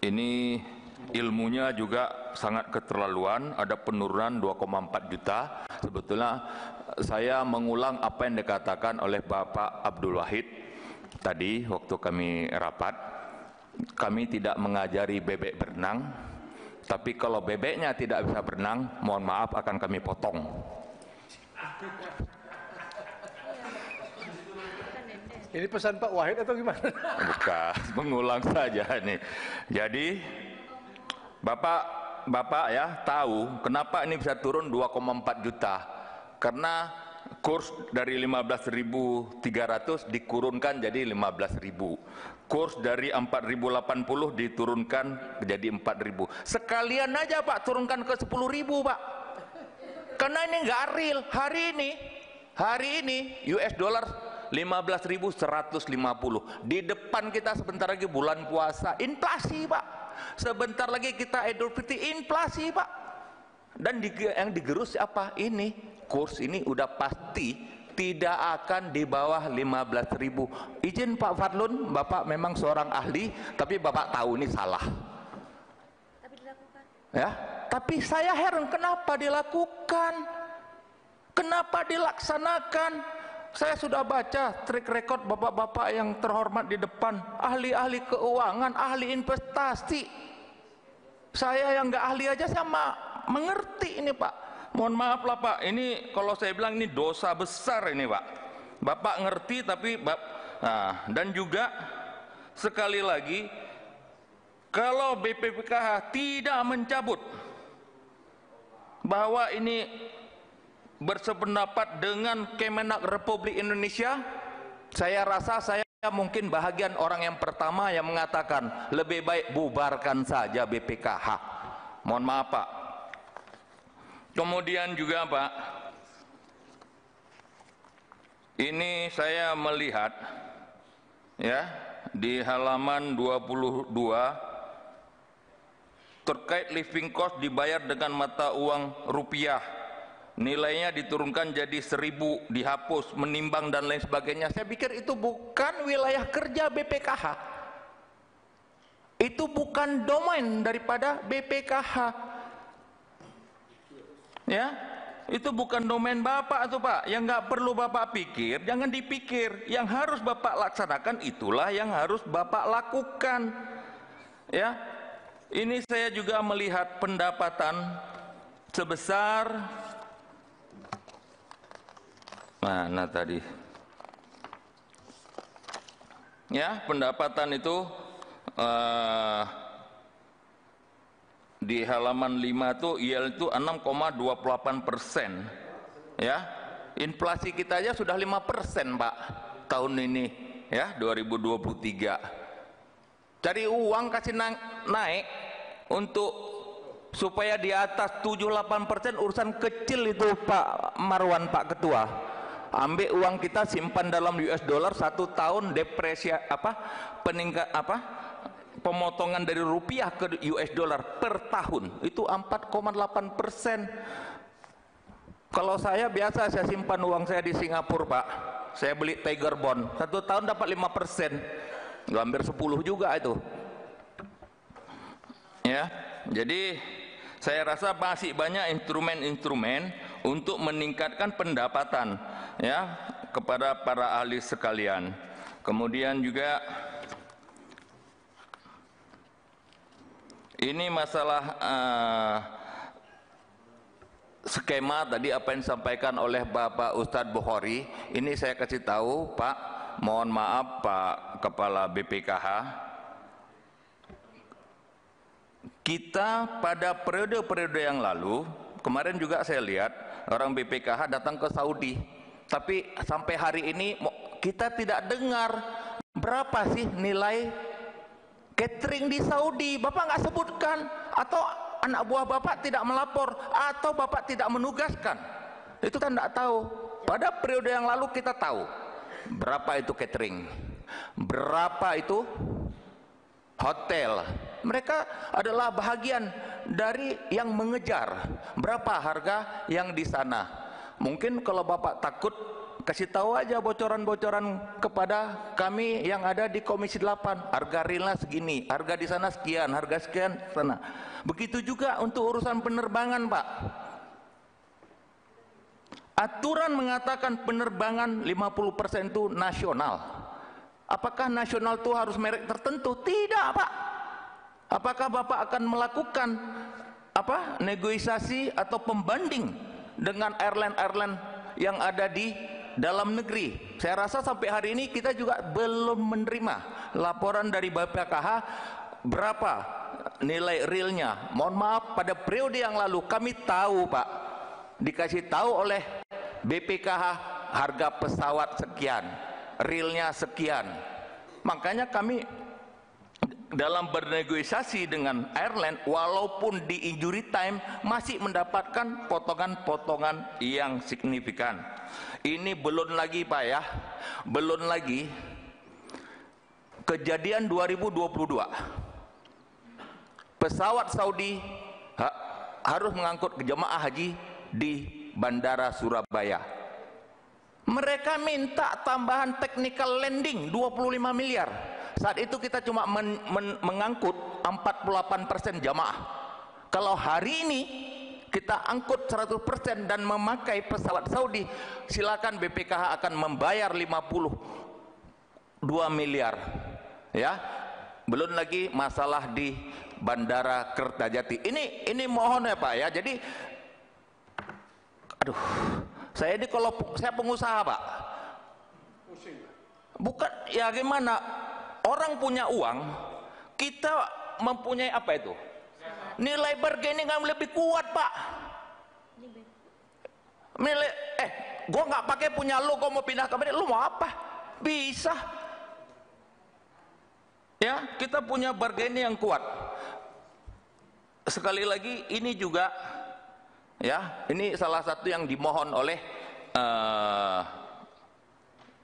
ini ilmunya juga sangat keterlaluan, ada penurunan 2,4 juta. Sebetulnya saya mengulang apa yang dikatakan oleh Bapak Abdul Wahid tadi waktu kami rapat. Kami tidak mengajari bebek berenang, tapi kalau bebeknya tidak bisa berenang, mohon maaf akan kami potong. Ini pesan Pak Wahid atau gimana? Bukan, mengulang saja nih. Jadi Bapak ya tahu kenapa ini bisa turun 2,4 juta. Karena kurs dari 15.300 dikurunkan jadi 15.000. Kurs dari 4.080 diturunkan menjadi 4.000. Sekalian aja Pak turunkan ke 10.000 Pak. Karena ini nggak real. Hari ini US dollar 15.150. Di depan kita sebentar lagi bulan puasa, inflasi Pak. Sebentar lagi kita Idul Fitri, inflasi Pak. Dan yang digerus apa? Ini kurs ini udah pasti tidak akan di bawah 15.000. Izin Pak Fadlun, Bapak memang seorang ahli, tapi Bapak tahu ini salah. Tapi dilakukan. Ya, tapi saya heran kenapa dilakukan, kenapa dilaksanakan. Saya sudah baca track record bapak-bapak yang terhormat di depan, ahli-ahli keuangan, ahli investasi. Saya yang nggak ahli aja sama mengerti ini Pak. Mohon maaf lah Pak, ini kalau saya bilang ini dosa besar ini Pak. Bapak ngerti tapi dan juga sekali lagi, kalau BPKH tidak mencabut bahwa ini bersependapat dengan Kemenak Republik Indonesia, saya rasa saya mungkin bahagian orang yang pertama yang mengatakan lebih baik bubarkan saja BPKH. Mohon maaf Pak. Kemudian juga Pak, ini saya melihat ya di halaman 22 terkait living cost dibayar dengan mata uang rupiah, nilainya diturunkan jadi 1.000, dihapus, menimbang dan lain sebagainya. Saya pikir itu bukan wilayah kerja BPKH, itu bukan domain daripada BPKH ya, itu bukan domain Bapak tuh Pak. Yang nggak perlu Bapak pikir, jangan dipikir. Yang harus Bapak laksanakan itulah yang harus Bapak lakukan ya. Ini saya juga melihat pendapatan sebesar mana tadi ya, pendapatan itu di halaman 5 tuh yaitu 6,28% ya. Inflasi kita aja sudah 5% Pak tahun ini ya, 2023. Cari uang kasih naik untuk supaya di atas 7-8% urusan kecil itu Pak Marwan, Pak Ketua. Ambil uang kita simpan dalam US dollar 1 tahun, pemotongan dari rupiah ke US dollar per tahun itu 4,8%. Kalau saya biasa saya simpan uang saya di Singapura Pak, saya beli Tiger Bond 1 tahun dapat 5%, hampir 10 juga itu ya. Jadi saya rasa masih banyak instrumen-instrumen untuk meningkatkan pendapatan ya kepada para ahli sekalian. Kemudian juga ini masalah skema tadi apa yang disampaikan oleh Bapak Ustadz Bukhari. Ini saya kasih tahu Pak, mohon maaf Pak Kepala BPKH, kita pada periode-periode yang lalu, kemarin juga saya lihat orang BPKH datang ke Saudi, tapi sampai hari ini kita tidak dengar berapa sih nilai catering di Saudi. Bapak nggak sebutkan, atau anak buah Bapak tidak melapor, atau Bapak tidak menugaskan. Itu kan nggak tahu. Pada periode yang lalu kita tahu berapa itu catering, berapa itu hotel. Mereka adalah bahagian dari yang mengejar berapa harga yang di sana. Mungkin kalau Bapak takut kasih tahu aja bocoran-bocoran kepada kami yang ada di Komisi 8. Harga realnya segini, harga di sana sekian, harga sekian sana. Begitu juga untuk urusan penerbangan, Pak. Aturan mengatakan penerbangan 50% itu nasional. Apakah nasional itu harus merek tertentu? Tidak, Pak. Apakah Bapak akan melakukan negosiasi atau pembanding dengan airline-airline yang ada di dalam negeri? Saya rasa sampai hari ini kita juga belum menerima laporan dari BPKH berapa nilai realnya. Mohon maaf, pada periode yang lalu kami tahu, Pak, dikasih tahu oleh BPKH harga pesawat sekian, realnya sekian. Makanya kami dalam bernegosiasi dengan airline, walaupun di injury time masih mendapatkan potongan-potongan yang signifikan. Ini belum lagi, Pak, ya, belum lagi kejadian 2022 pesawat Saudi harus mengangkut jemaah haji di Bandara Surabaya. Mereka minta tambahan technical landing 25 miliar. Saat itu kita cuma mengangkut 48% jamaah. Kalau hari ini kita angkut 100% dan memakai pesawat Saudi, silakan BPKH akan membayar 52 miliar. Ya, belum lagi masalah di Bandara Kertajati. Ini mohon ya, Pak, ya. Jadi, aduh, saya ini kalau saya pengusaha, Pak, bukan ya gimana? Orang punya uang, kita mempunyai apa itu? Nilai bargaining yang lebih kuat, Pak. Nilai, gua nggak pakai punya lu, gua mau pindah ke mana? Lu mau apa? Bisa. Ya, kita punya bargaining yang kuat. Sekali lagi, ini juga, ya, ini salah satu yang dimohon oleh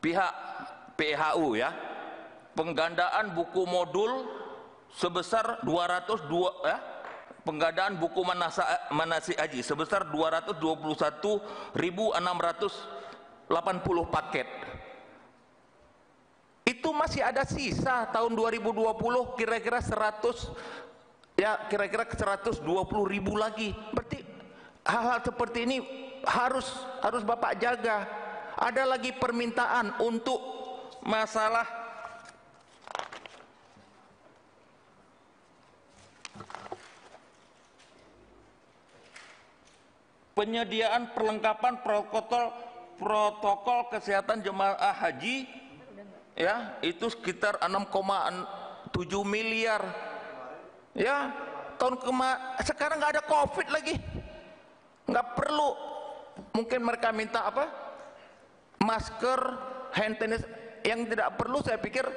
pihak PHU, ya. Penggandaan buku modul sebesar 202, penggandaan buku manasik haji sebesar 221.680 paket. Itu masih ada sisa tahun 2020 kira-kira 120.000 lagi. Berarti hal-hal seperti ini harus Bapak jaga. Ada lagi permintaan untuk masalah penyediaan perlengkapan protokol kesehatan jemaah haji, ya, itu sekitar 6,7 miliar. Ya, sekarang nggak ada COVID lagi, nggak perlu. Mungkin mereka minta apa? Masker, hand sanitizer. Yang tidak perlu, saya pikir,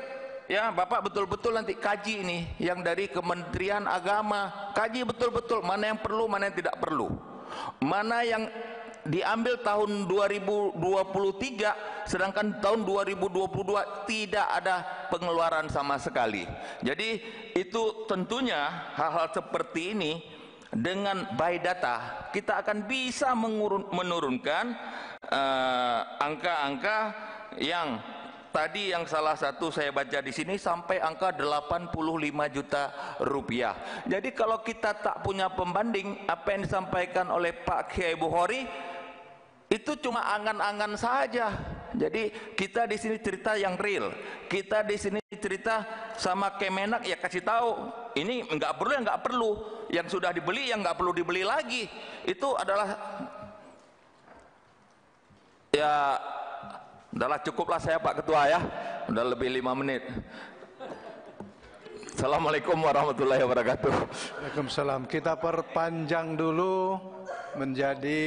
ya, Bapak betul-betul nanti kaji ini yang dari Kementerian Agama, kaji betul-betul mana yang perlu, mana yang tidak perlu. Mana yang diambil tahun 2023 sedangkan tahun 2022 tidak ada pengeluaran sama sekali. Jadi itu tentunya hal-hal seperti ini dengan by data kita akan bisa menurunkan angka-angka yang tadi, yang salah satu saya baca di sini sampai angka 85 juta rupiah. Jadi kalau kita tak punya pembanding, apa yang disampaikan oleh Pak Kiai Bukhari itu cuma angan-angan saja. Jadi kita di sini cerita yang real. Kita di sini cerita sama Kemenak, ya kasih tahu ini nggak perlu, yang nggak perlu, yang sudah dibeli, yang nggak perlu dibeli lagi. Itu adalah, ya, udahlah, cukuplah saya, Pak Ketua, ya, udah lebih 5 menit. Assalamualaikum warahmatullahi wabarakatuh. Waalaikumsalam. Kita perpanjang dulu menjadi